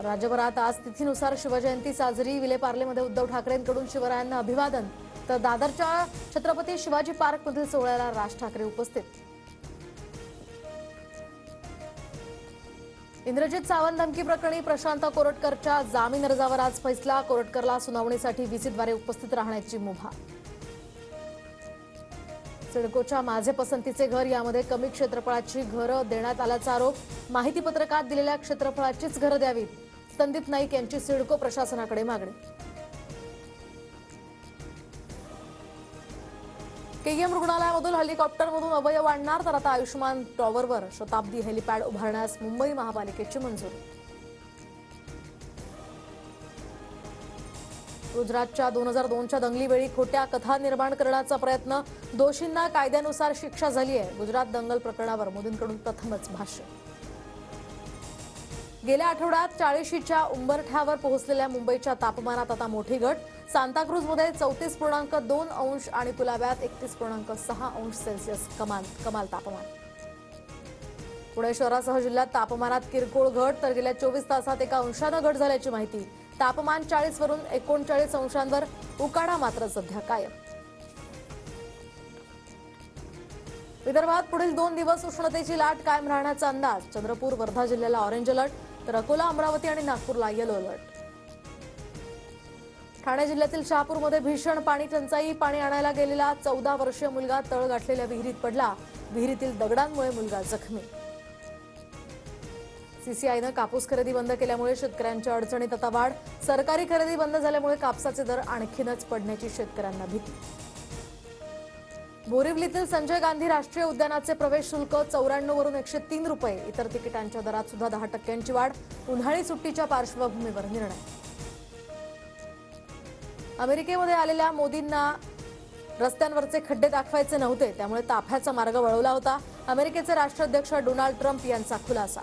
राज्यभरात आज तिथीनुसार शिवजयंती साजरी। विलेपार्लेमध्ये उद्धव ठाकरेंकडून शिवरायांना अभिवादन, तर दादरच्या छत्रपती शिवाजी पार्कमधील सोहळ्याला राज ठाकरे उपस्थित। इंद्रजित सावंत धमकी प्रकरणी प्रशांत कोरटकरच्या जामीन अर्जावर आज फैसला। कोरटकरला सुनावणीसाठी व्हीसीद्वारे उपस्थित राहण्याची मुभा। सिडकोच्या माझे पसंतीचे घर यामध्ये कमी क्षेत्रफळाची घरं देण्यात आल्याचा आरोप। माहिती पत्रकात दिलेल्या क्षेत्रफळाचीच घरं द्यावीत, संदीप नाईक यांची सिडको प्रशासनाकडे मागणी। केईएम रुग्णालयामधून हेलिकॉप्टरमधून अवयव आणणार, तर आता आयुष्मान टॉवरवर शताब्दी हेलिपॅड उभारण्यास मुंबई महापालिकेची मंजुरी। गुजरातच्या 2002च्या दंगलीवेळी खोट्या कथा निर्माण करण्याचा प्रयत्न, दोषींना कायद्यानुसार शिक्षा झाली आहे। गुजरात दंगल प्रकरणावर मोदींकडून प्रथमच भाष्य। गेल्या आठवड्यात 40च्या उंबरठ्यावर पोहोचलेल्या मुंबईच्या तापमानात आता मोठी घट। सांताक्रूजमध्ये 34.2 अंश आणि कुलाब्यात 31.6 अंश सेल्सिअस कमाल तापमान। पुणे शहरासह जिल्ह्यात तापमानात किरकोळ घट, तर गेल्या 24 तासात 1 अंशानं घट झाल्याची माहिती। तापमान 40 वरून 39 अंशांवर, उकाडा मात्र सध्या कायम। विदर्भात पुढील 2 दिवस उष्णतेची लाट कायम राहण्याचा अंदाज। चंद्रपूर वर्धा जिल्ह्याला ऑरेंज अलर्ट, तर अकोला अमरावती आणि नागपूरला येलो अलर्ट। ठाणे जिल्ह्यातील शहापूरमध्ये भीषण पाणी टंचाई। पाणी आणायला गेलेला 14 वर्षीय मुलगा तळ गाठलेल्या विहिरीत पडला। विहिरीतील दगडांमुळे मुलगा जखमी। सीसीआयनं कापूस खरेदी बंद केल्यामुळे शेतकऱ्यांच्या अडचणीत आता वाढ। सरकारी खरेदी बंद झाल्यामुळे कापसाचे दर आणखीनच पडण्याची शेतकऱ्यांना भीती। बोरिवलीतील संजय गांधी राष्ट्रीय उद्यानाचे प्रवेश शुल्क 94 वरून 103 रुपये। इतर तिकिटांच्या दरात सुद्धा 10% वाढ। उन्हाळी सुट्टीच्या पार्श्वभूमीवर निर्णय। अमेरिकेमध्ये आलेल्या मोदींना रस्त्यांवरचे खड्डे दाखवायचे नव्हते, त्यामुळे ताफ्याचा मार्ग वळवला होता। अमेरिकेचे राष्ट्राध्यक्ष डोनाल्ड ट्रम्प यांचा खुलासा।